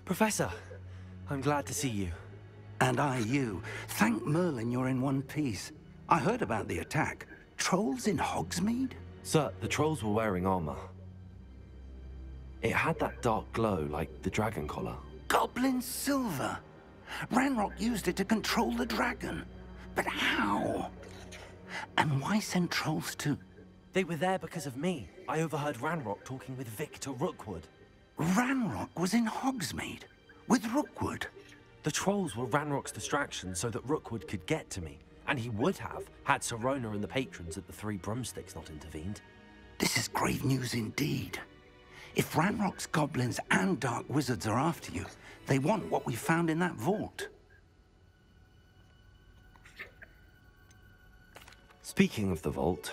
Professor, I'm glad to see you. And I you. Thank Merlin you're in one piece. I heard about the attack. Trolls in Hogsmeade? Sir, the trolls were wearing armor. It had that dark glow like the dragon collar. Goblin silver. Ranrock used it to control the dragon. But how? And why send trolls too? They were there because of me. I overheard Ranrock talking with Victor Rookwood. Ranrock was in Hogsmeade? With Rookwood? The trolls were Ranrock's distraction so that Rookwood could get to me. And he would have, had Sirona and the patrons at the Three Broomsticks not intervened. This is grave news indeed. If Ranrock's goblins and dark wizards are after you, they want what we found in that vault. Speaking of the vault,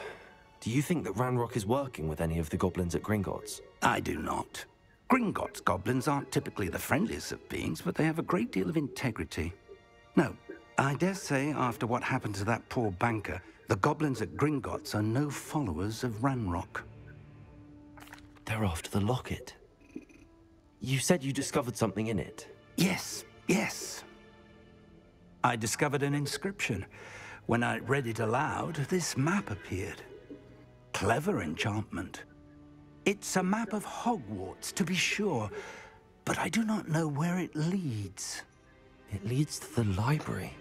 do you think that Ranrock is working with any of the goblins at Gringotts? I do not. Gringotts goblins aren't typically the friendliest of beings, but they have a great deal of integrity. No, I dare say after what happened to that poor banker, the goblins at Gringotts are no followers of Ranrock. They're after the locket. You said you discovered something in it. Yes. I discovered an inscription. When I read it aloud, this map appeared. Clever enchantment. It's a map of Hogwarts, to be sure, but I do not know where it leads. It leads to the library.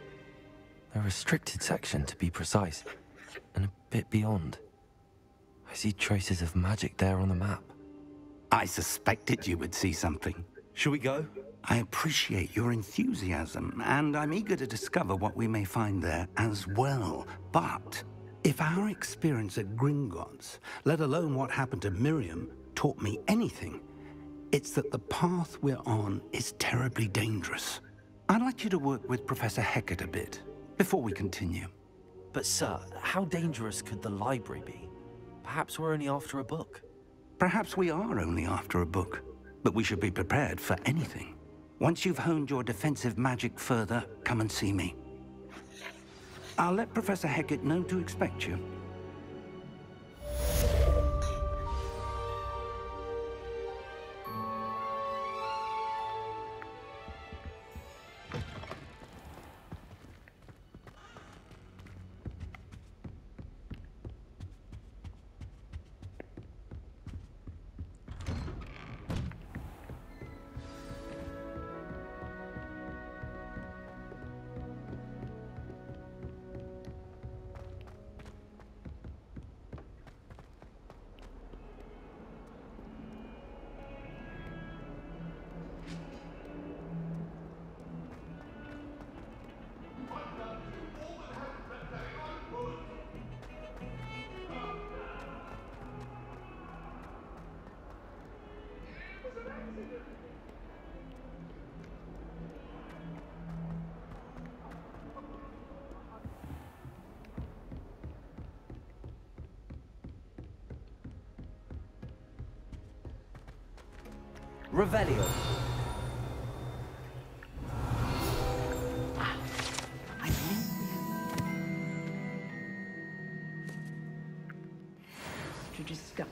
A restricted section, to be precise, and a bit beyond. I see traces of magic there on the map. I suspected you would see something. Shall we go? I appreciate your enthusiasm, and I'm eager to discover what we may find there as well. But if our experience at Gringotts, let alone what happened to Miriam, taught me anything, it's that the path we're on is terribly dangerous. I'd like you to work with Professor Hecat a bit before we continue. But sir, how dangerous could the library be? Perhaps we're only after a book. Perhaps we are only after a book, but we should be prepared for anything. Once you've honed your defensive magic further, come and see me. I'll let Professor Hecat know to expect you. Revelio. To discuss.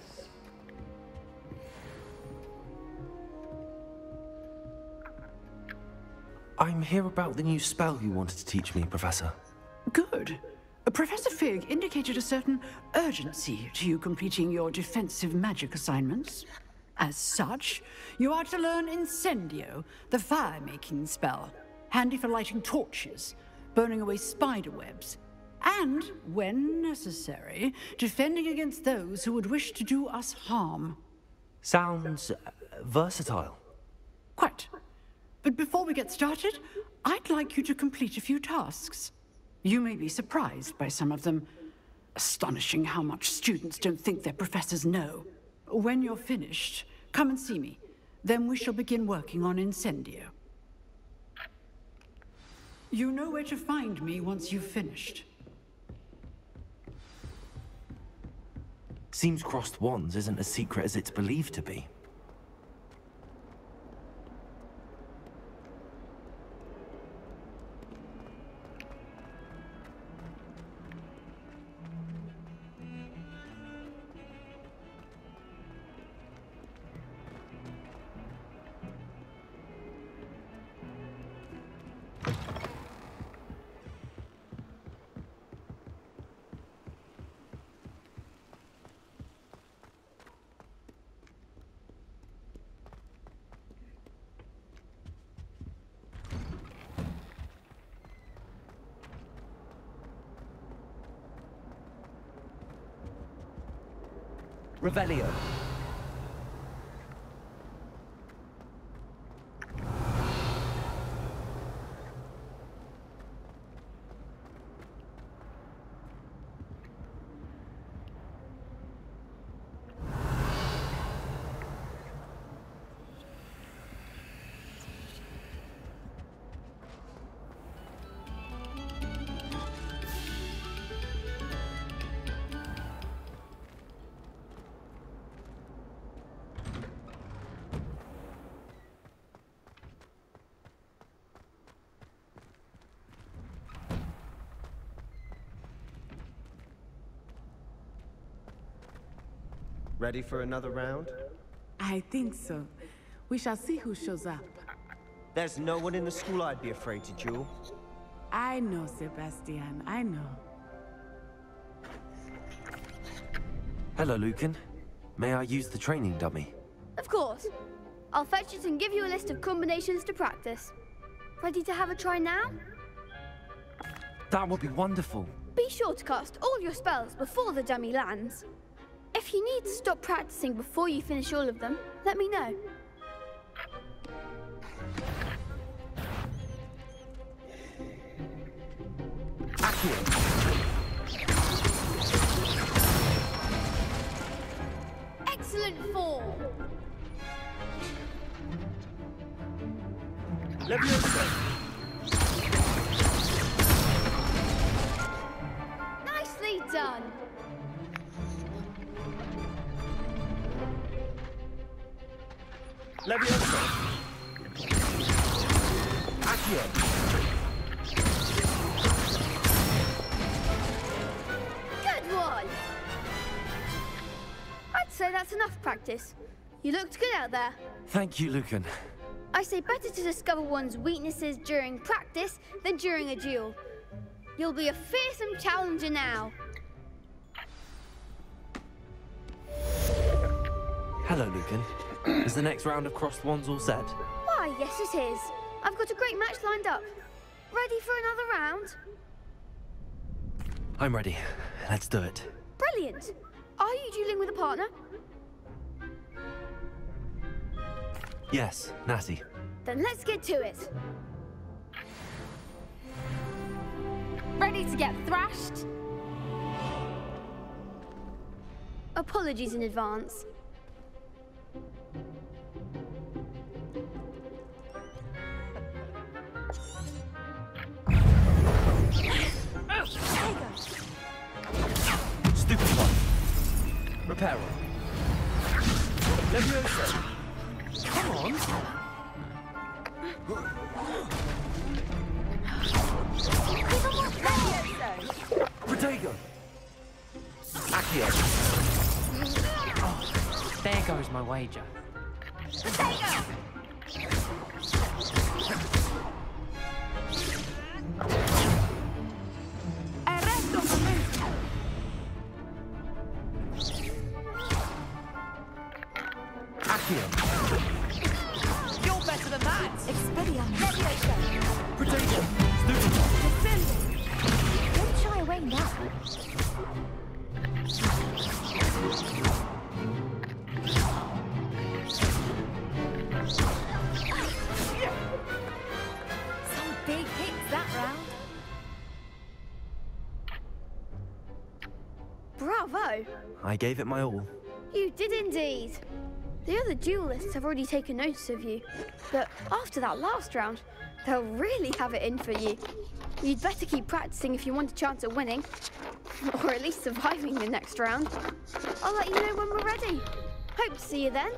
I'm here about the new spell you wanted to teach me, Professor. Good. Professor Fig indicated a certain urgency to you completing your defensive magic assignments. As such, you are to learn Incendio, the fire-making spell, handy for lighting torches, burning away spider webs, and, when necessary, defending against those who would wish to do us harm. Sounds versatile. Quite. But before we get started, I'd like you to complete a few tasks. You may be surprised by some of them. Astonishing how much students don't think their professors know. When you're finished, come and see me. Then we shall begin working on Incendio. You know where to find me once you've finished. Seems crossed wands isn't as secret as it's believed to be. Revelio. Ready for another round? I think so. We shall see who shows up. There's no one in the school I'd be afraid to duel. I know, Sebastian, I know. Hello, Lucan. May I use the training dummy? Of course. I'll fetch it and give you a list of combinations to practice. Ready to have a try now? That would be wonderful. Be sure to cast all your spells before the dummy lands. If you need to stop practicing before you finish all of them, let me know. Excellent form. Leviosa. Nicely done. Leviosa. Accio. Good one. I'd say that's enough practice. You looked good out there. Thank you, Lucan. I say better to discover one's weaknesses during practice than during a duel. You'll be a fearsome challenger now. Hello, Lucan. Is the next round of crossed wands all set? Why, yes it is. I've got a great match lined up. Ready for another round? I'm ready. Let's do it. Brilliant. Are you dueling with a partner? Yes, Natty. Then let's get to it. Ready to get thrashed? Apologies in advance. Stupid one. Reparo. Leviosa. Come on. Protego. Accio. Oh, there goes my wager. Accio. You're better than that! Expelliarmus. Protego. Stupid one. Don't shy away now. Some big hits that round. Bravo! I gave it my all. You did indeed. The other duelists have already taken notice of you, but after that last round, they'll really have it in for you. You'd better keep practicing if you want a chance at winning, or at least surviving the next round. I'll let you know when we're ready. Hope to see you then.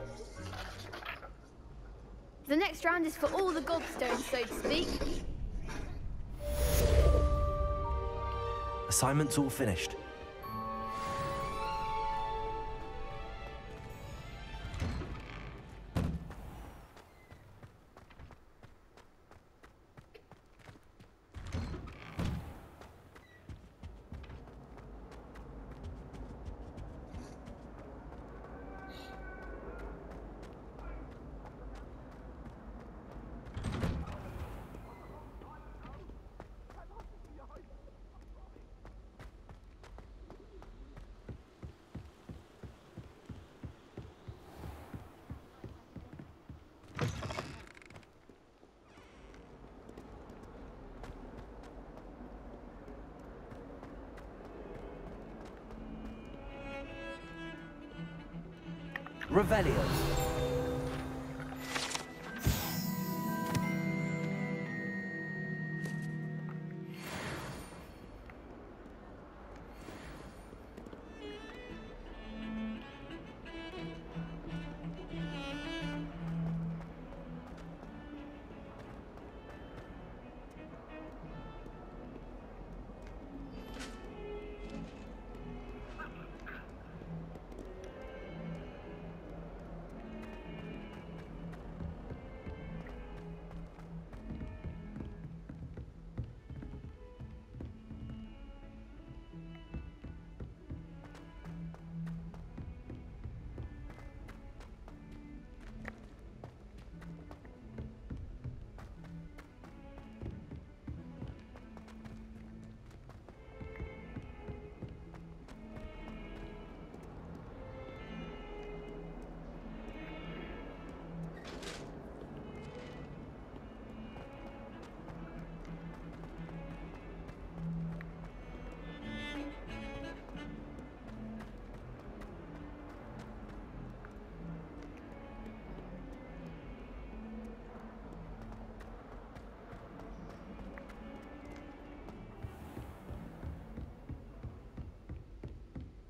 The next round is for all the gobstones, so to speak. Assignment's all finished. Revelio.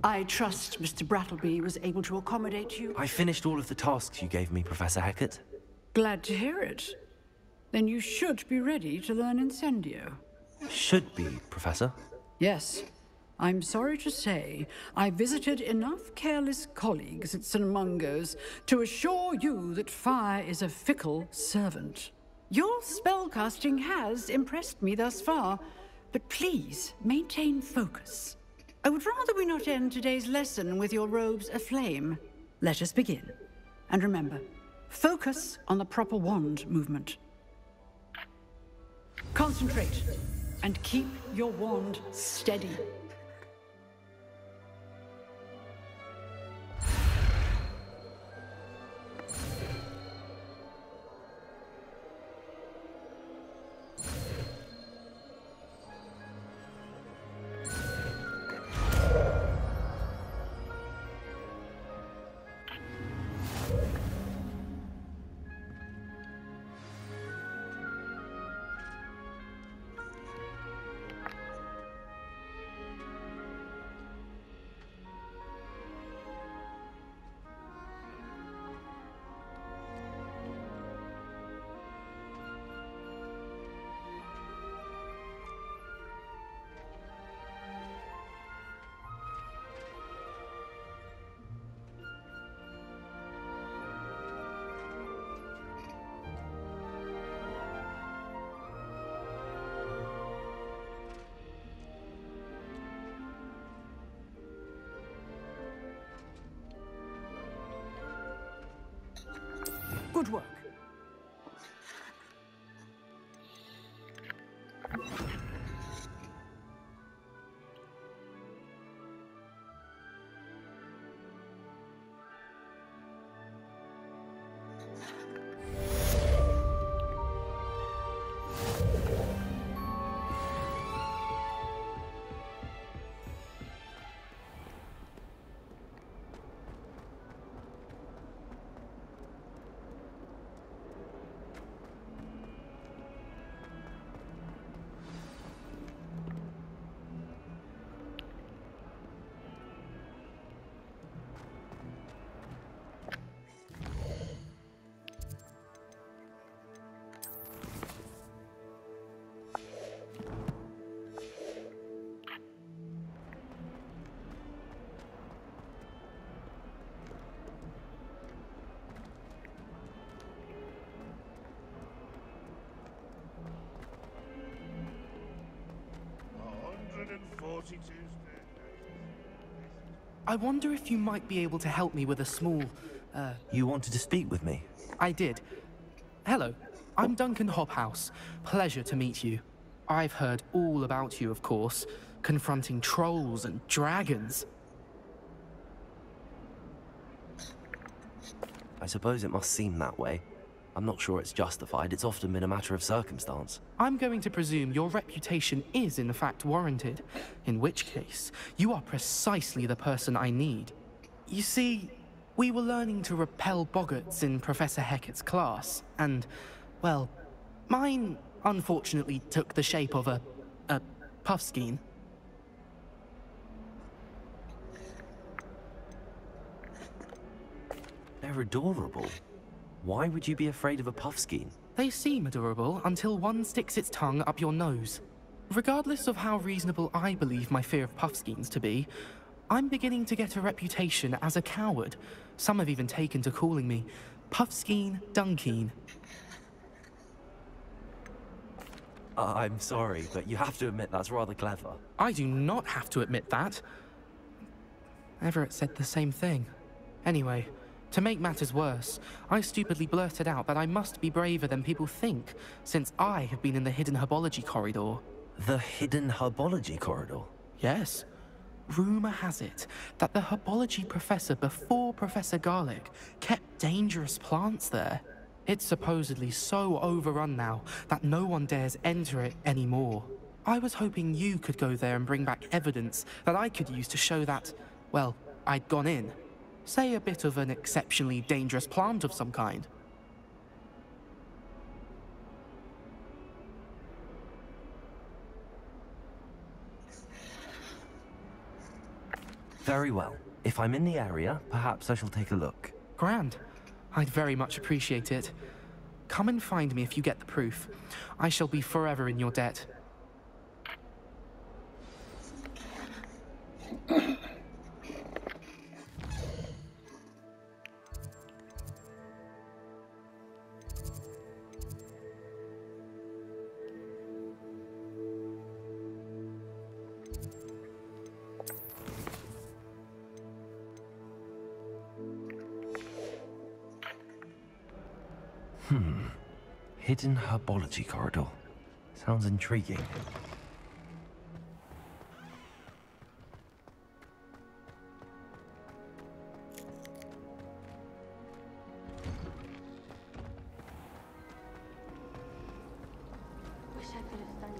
I trust Mr. Brattleby was able to accommodate you. I finished all of the tasks you gave me, Professor Hecat. Glad to hear it. Then you should be ready to learn Incendio. Should be, Professor. Yes. I'm sorry to say, I visited enough careless colleagues at St. Mungo's to assure you that fire is a fickle servant. Your spellcasting has impressed me thus far, but please maintain focus. I would rather we not end today's lesson with your robes aflame. Let us begin. And remember, focus on the proper wand movement. Concentrate, and keep your wand steady. Good work. I wonder if you might be able to help me with a small, You wanted to speak with me? I did. Hello, I'm Duncan Hobhouse. Pleasure to meet you. I've heard all about you, of course, confronting trolls and dragons. I suppose it must seem that way. I'm not sure it's justified. It's often been a matter of circumstance. I'm going to presume your reputation is in fact warranted, in which case, you are precisely the person I need. You see, We were learning to repel boggarts in Professor Hecat's class, and, well, mine unfortunately took the shape of a puffskein. They're adorable. Why would you be afraid of a puffskein? They seem adorable until one sticks its tongue up your nose. Regardless of how reasonable I believe my fear of puffskeins to be, I'm beginning to get a reputation as a coward. Some have even taken to calling me Puffskein Dunkeen. I'm sorry, but you have to admit that's rather clever. I do not have to admit that. Everett said the same thing. Anyway, to make matters worse, I stupidly blurted out that I must be braver than people think, since I have been in the hidden herbology corridor. The hidden herbology corridor? Yes. Rumor has it that the herbology professor before Professor Garlic kept dangerous plants there. It's supposedly so overrun now that no one dares enter it anymore. I was hoping you could go there and bring back evidence that I could use to show that, well, I'd gone in. Say a bit of an exceptionally dangerous plant of some kind. Very well. If I'm in the area, perhaps I shall take a look. Grand. I'd very much appreciate it. Come and find me if you get the proof. I shall be forever in your debt. Hidden herbology corridor. Sounds intriguing. Wish I could have done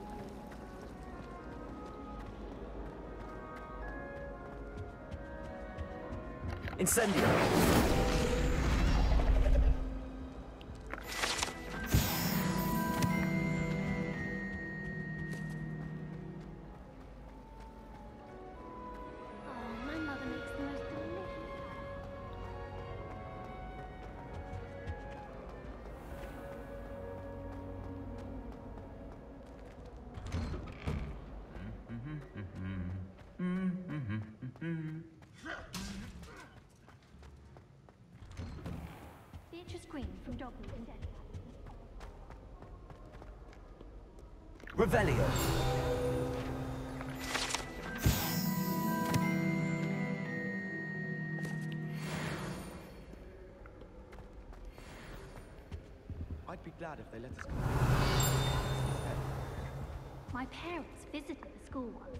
it. Incendio! Beatrice Green from Dogwood and Dead. Revelio! I'd be glad if they let us go. My parents visited the school once.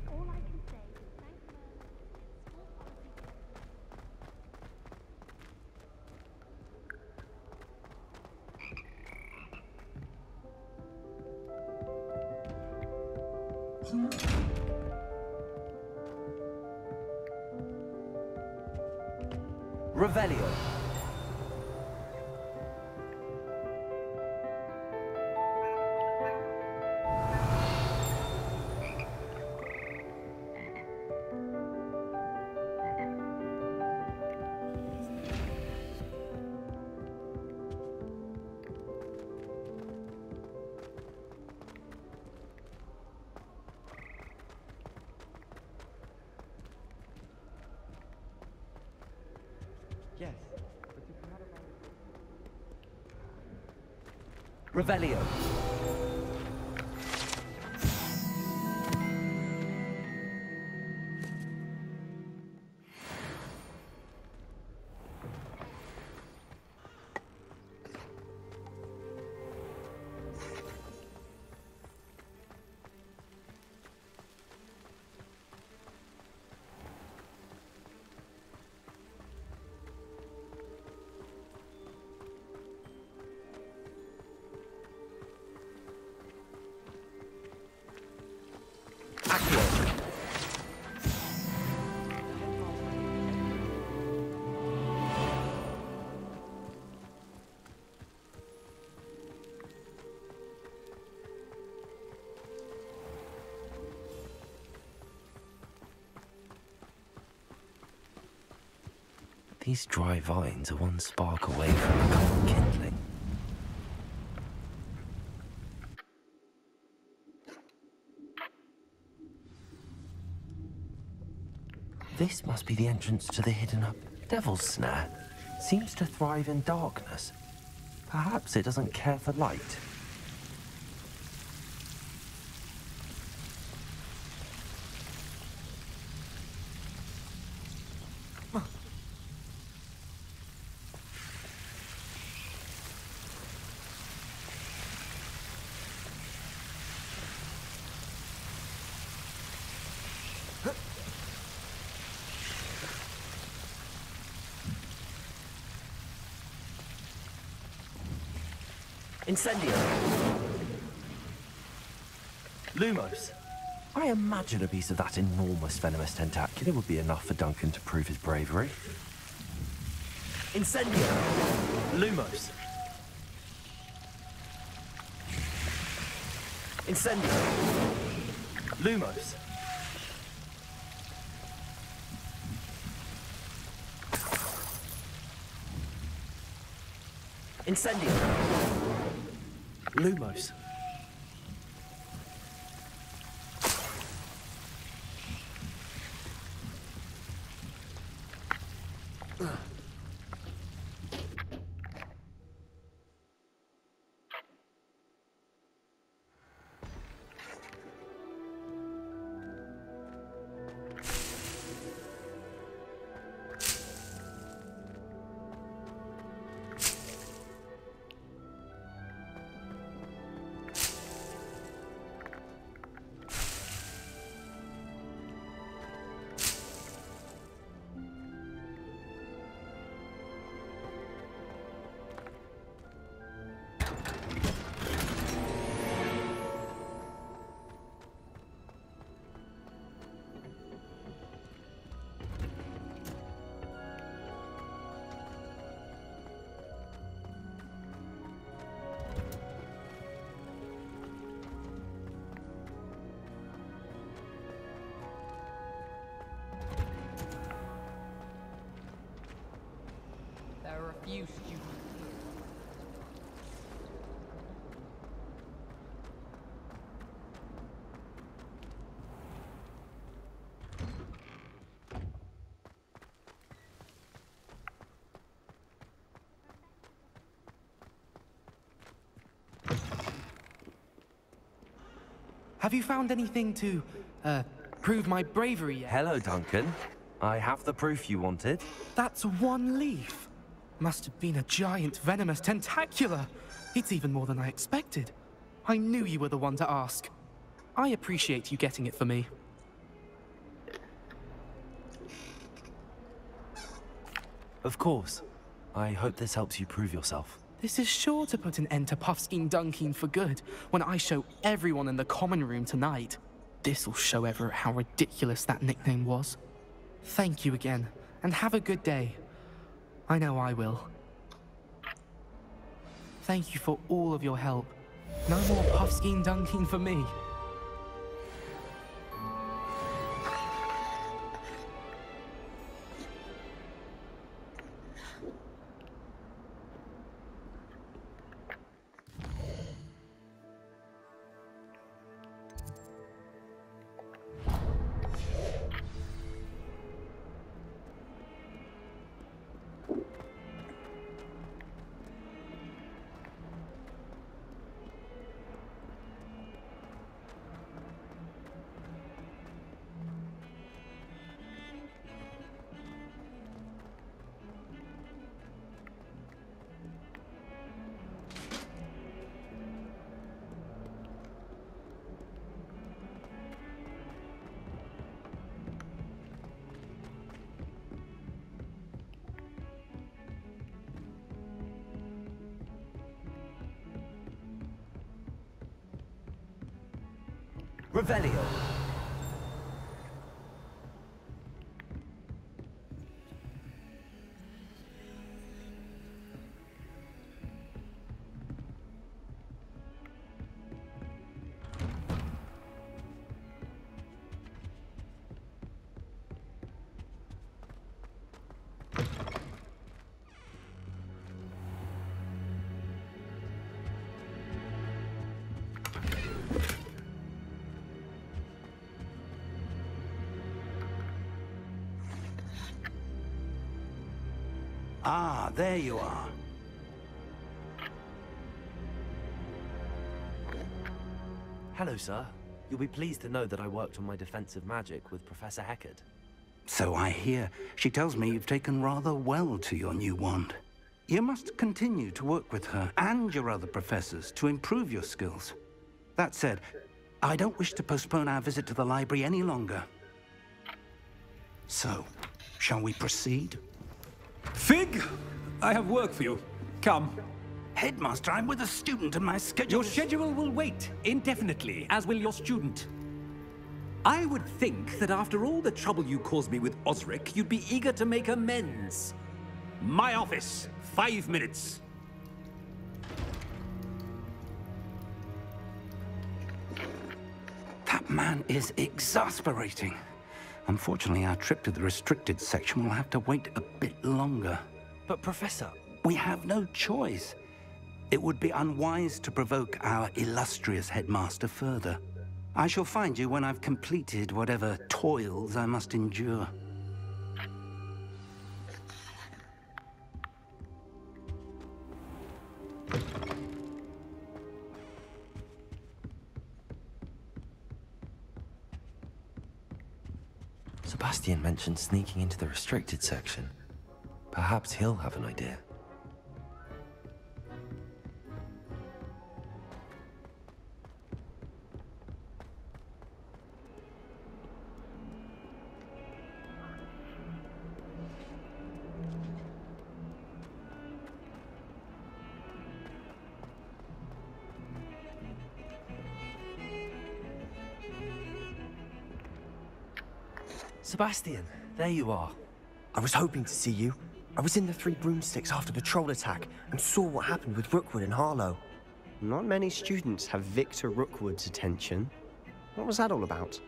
All I can say is thank them. School policy. Revelio! Yes. Revelio! These dry vines are one spark away from becoming kindling. This must be the entrance to the hidden devil's snare. Seems to thrive in darkness. Perhaps it doesn't care for light. Incendio! Lumos! I imagine a piece of that enormous venomous tentacular would be enough for Duncan to prove his bravery. Incendio! Lumos! Incendio! Lumos! Incendio! Lumos. There are a few students. Have you found anything to, prove my bravery yet? Hello, Duncan. I have the proof you wanted. That's one leaf. Must have been a giant venomous tentacula. It's even more than I expected. I knew you were the one to ask. I appreciate you getting it for me. Of course. I hope this helps you prove yourself. This is sure to put an end to Puffskein Dunkin for good when I show everyone in the common room tonight. This'll show Everett how ridiculous that nickname was. Thank you again, and have a good day. I know I will. Thank you for all of your help. No more Puffskein Dunkin for me. Revelio. Ah, there you are. Hello, sir. You'll be pleased to know that I worked on my defensive magic with Professor Heckard. So I hear. She tells me you've taken rather well to your new wand. You must continue to work with her and your other professors to improve your skills. That said, I don't wish to postpone our visit to the library any longer. So, shall we proceed? Fig! I have work for you. Come. Headmaster, I'm with a student and my schedule Your is- schedule will wait indefinitely, as will your student. I would think that after all the trouble you caused me with Osric, you'd be eager to make amends. My office, 5 minutes. That man is exasperating. Unfortunately, our trip to the restricted section will have to wait a bit longer. But, Professor... We have no choice. It would be unwise to provoke our illustrious headmaster further. I shall find you when I've completed whatever toils I must endure. Sebastian mentioned sneaking into the restricted section. Perhaps he'll have an idea. Sebastian, there you are. I was hoping to see you. I was in the Three Broomsticks after the troll attack and saw what happened with Rookwood and Harlow. Not many students have Victor Rookwood's attention. What was that all about?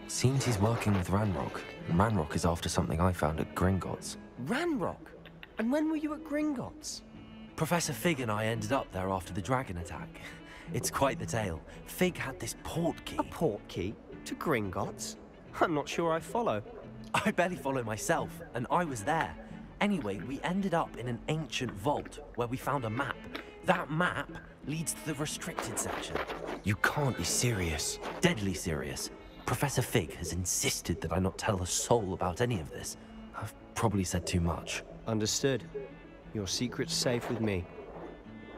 Seems he's working with Ranrock, and Ranrock is after something I found at Gringotts. Ranrock? And when were you at Gringotts? Professor Fig and I ended up there after the dragon attack. It's quite the tale. Fig had this port key. A port key? To Gringotts? I'm not sure I follow. I barely follow myself, and I was there. Anyway, we ended up in an ancient vault where we found a map. That map leads to the restricted section. You can't be serious. Deadly serious. Professor Fig has insisted that I not tell a soul about any of this. I've probably said too much. Understood. Your secret's safe with me.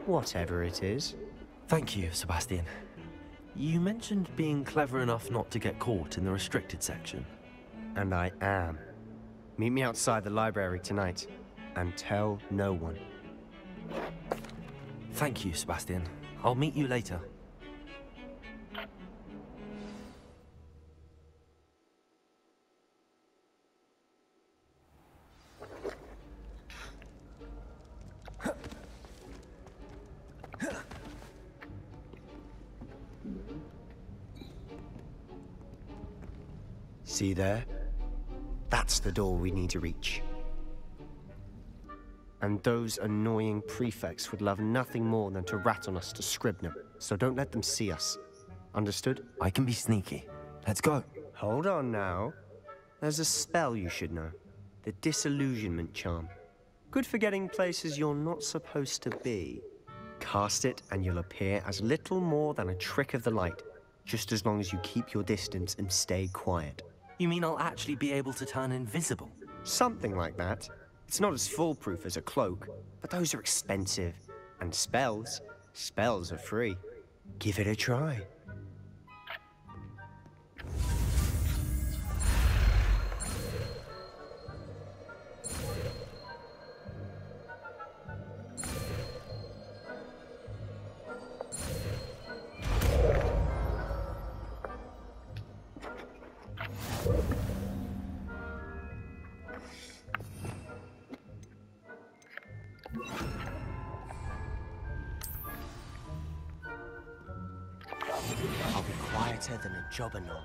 Whatever it is. Thank you, Sebastian. You mentioned being clever enough not to get caught in the restricted section. And I am. Meet me outside the library tonight, and tell no one. Thank you, Sebastian. I'll meet you later. See there? That's the door we need to reach. And those annoying prefects would love nothing more than to rat on us to Scribner, so don't let them see us. Understood? I can be sneaky. Let's go. Hold on now. There's a spell you should know. The Disillusionment Charm. Good for getting places you're not supposed to be. Cast it and you'll appear as little more than a trick of the light, just as long as you keep your distance and stay quiet. You mean I'll actually be able to turn invisible? Something like that. It's not as foolproof as a cloak, but those are expensive. And spells are free. Give it a try. I'll be quieter than a jobberknoll.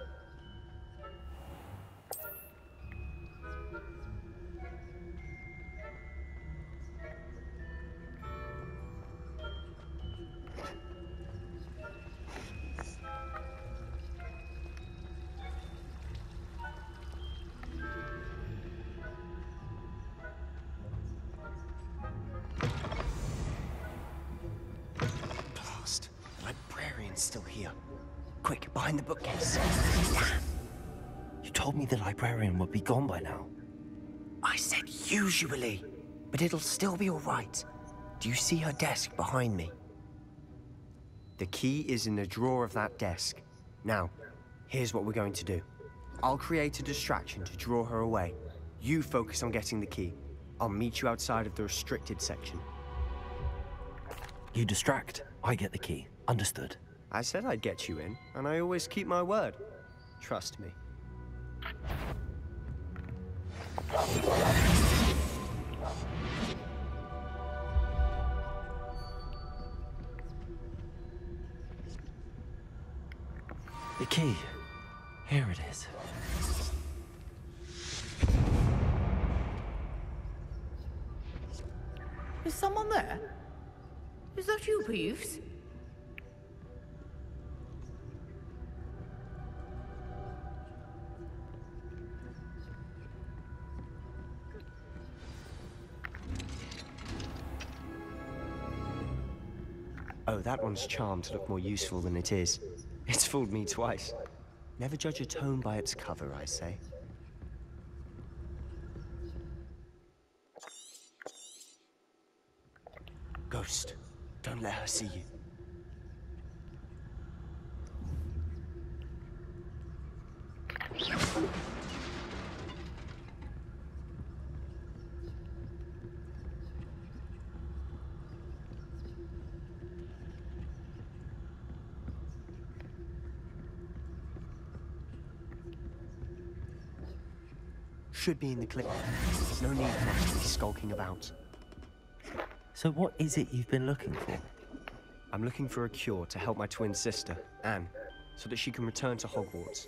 It's still here. Quick, behind the bookcase. You told me the librarian would be gone by now. I said usually, but it'll still be all right. Do you see her desk behind me? The key is in the drawer of that desk. Now, here's what we're going to do. I'll create a distraction to draw her away. You focus on getting the key. I'll meet you outside of the restricted section. You distract, I get the key. Understood. I said I'd get you in, and I always keep my word. Trust me. The key. Here it is. Is someone there? Is that you, Peeves? Oh, that one's charmed to look more useful than it is. It's fooled me twice. Never judge a tome by its cover, I say. Ghost, don't let her see you. Should be in the clip. No need for us to be skulking about. So what is it you've been looking for? I'm looking for a cure to help my twin sister, Anne, so that she can return to Hogwarts.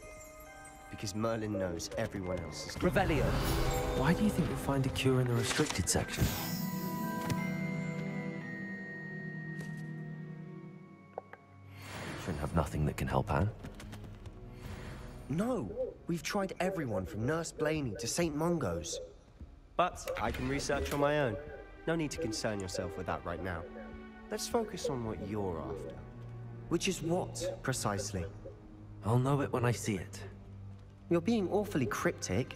Because Merlin knows everyone else is... Revelio! Why do you think you'll find a cure in the restricted section? Shouldn't have nothing that can help Anne. No, we've tried everyone from Nurse Blaney to St. Mungo's. But I can research on my own. No need to concern yourself with that right now. Let's focus on what you're after. Which is what, precisely? I'll know it when I see it. You're being awfully cryptic.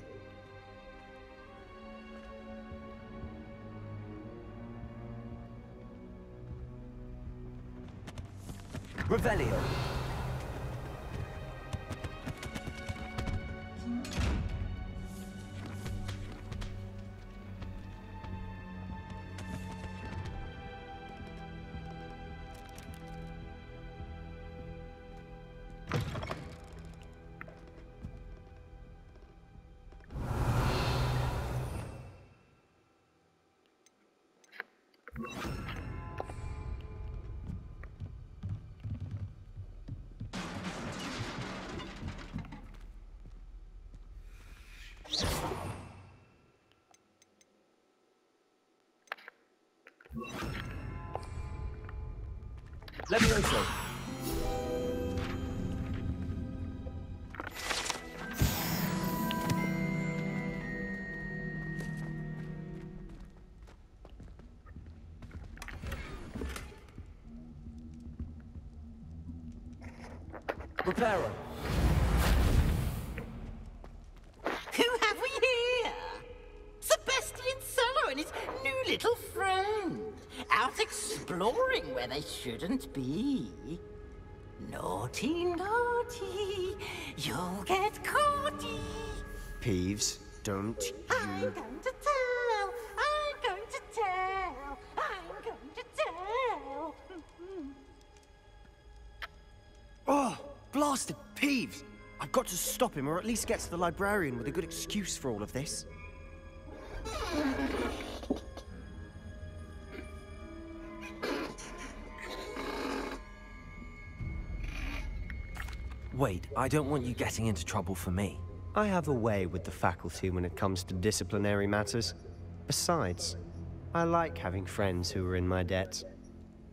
Revelio! Let me also. Reparo. Who have we here? Sebastian Solo and his new little friend. Out exploring where they shouldn't be. Naughty, naughty, you'll get caughty. Peeves, don't you... I'm going to tell, I'm going to tell, I'm going to tell. Oh, blasted Peeves! I've got to stop him, or at least get to the librarian with a good excuse for all of this. Wait, I don't want you getting into trouble for me. I have a way with the faculty when it comes to disciplinary matters. Besides, I like having friends who are in my debt.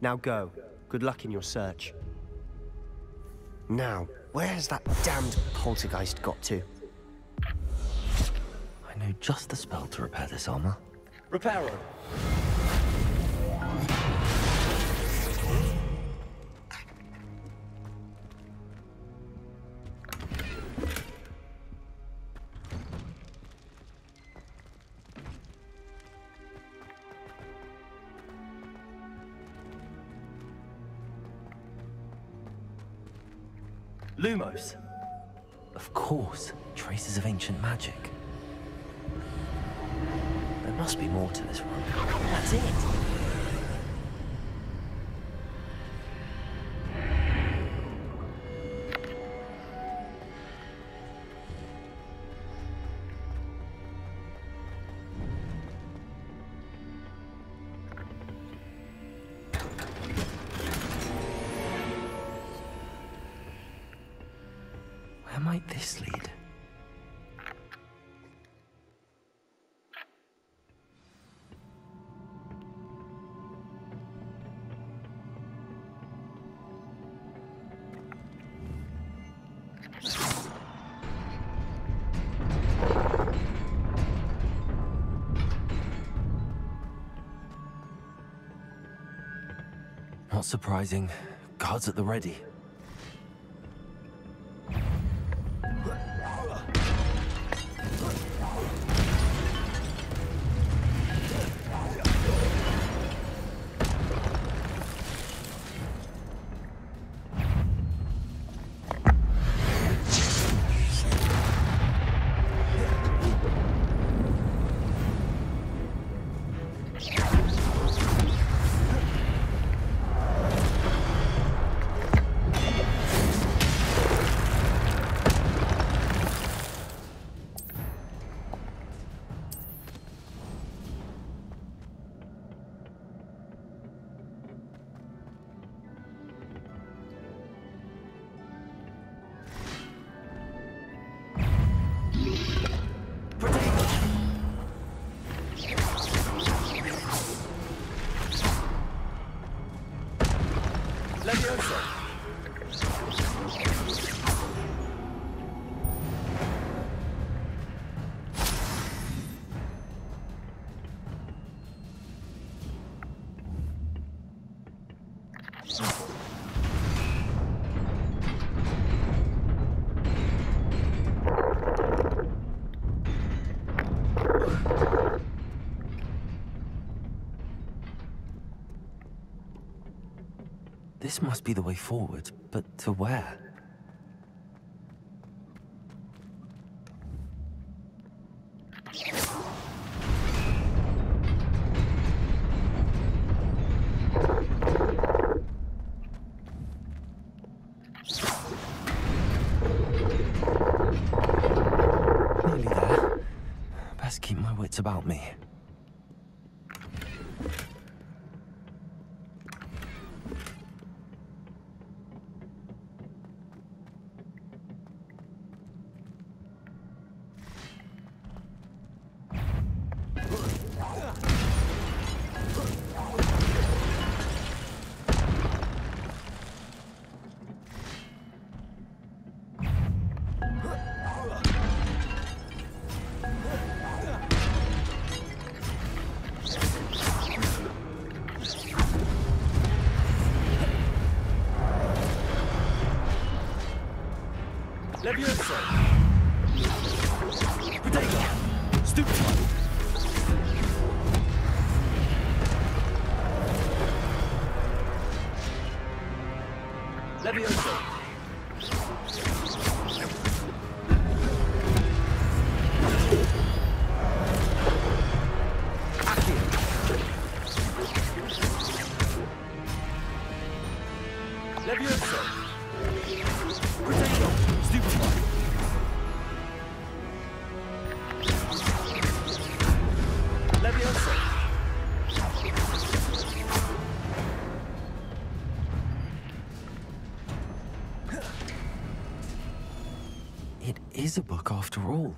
Now go. Good luck in your search. Now, where has that damned poltergeist got to? I know just the spell to repair this armor. Reparo! Lumos. Of course, traces of ancient magic. There must be more to this room. That's it. Where might this lead? Not surprising. Guards at the ready. This must be the way forward, but to where? Nearly there. Best keep my wits about me. Levioso! Potato! Stupid one! Levioso! Accio! Levioso! Potato! Stupid one! Levioso! It is a book after all.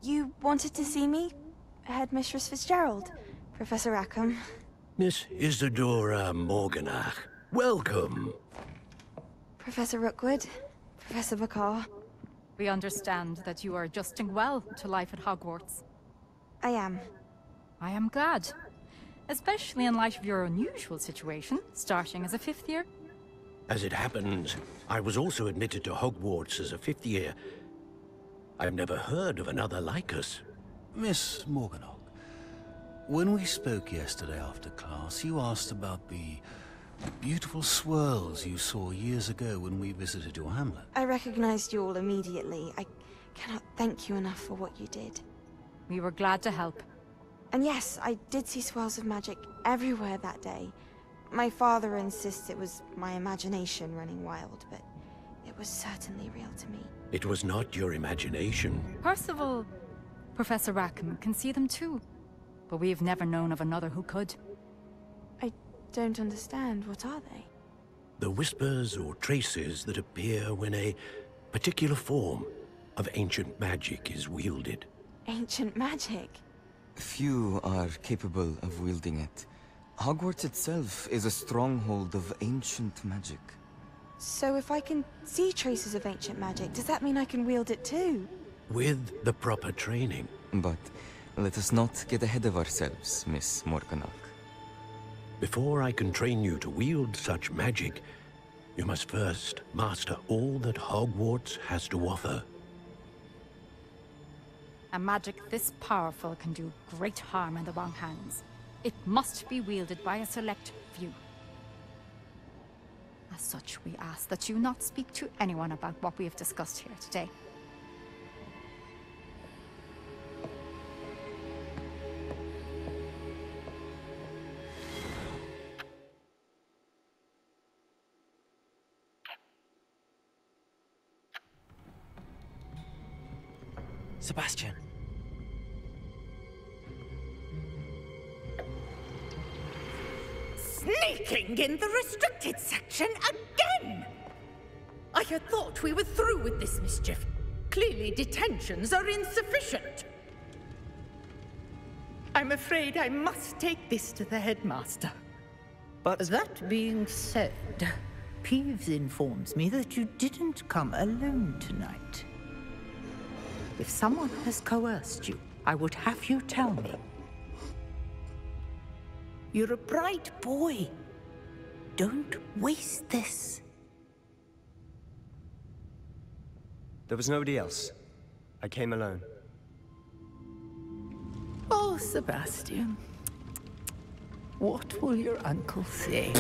You wanted to see me? Headmistress Fitzgerald? Professor Rackham? Miss Isadora Morganach, welcome. Professor Rookwood? Professor Bakar? We understand that you are adjusting well to life at Hogwarts. I am. I am glad. Especially in light of your unusual situation, starting as a 5th year. As it happens, I was also admitted to Hogwarts as a 5th year. I've never heard of another like us. Miss Morganach, when we spoke yesterday after class, you asked about the beautiful swirls you saw years ago when we visited your hamlet. I recognized you all immediately. I cannot thank you enough for what you did. We were glad to help. And yes, I did see swirls of magic everywhere that day. My father insists it was my imagination running wild, but it was certainly real to me. It was not your imagination. Percival, Professor Rackham can see them too. But we've never known of another who could. I don't understand. What are they? The whispers or traces that appear when a particular form of ancient magic is wielded. Ancient magic? Few are capable of wielding it. Hogwarts itself is a stronghold of ancient magic. So if I can see traces of ancient magic, does that mean I can wield it too? With the proper training. But let us not get ahead of ourselves, Miss Morganach. Before I can train you to wield such magic, you must first master all that Hogwarts has to offer. A magic this powerful can do great harm in the wrong hands. It must be wielded by a select few. As such, we ask that you not speak to anyone about what we have discussed here today. Sebastian. Sneaking in the restricted section again! I had thought we were through with this mischief. Clearly detentions are insufficient. I'm afraid I must take this to the headmaster. But that being said, Peeves informs me that you didn't come alone tonight. If someone has coerced you, I would have you tell me. You're a bright boy. Don't waste this. there was nobody else. I came alone. Oh, Sebastian. What will your uncle say?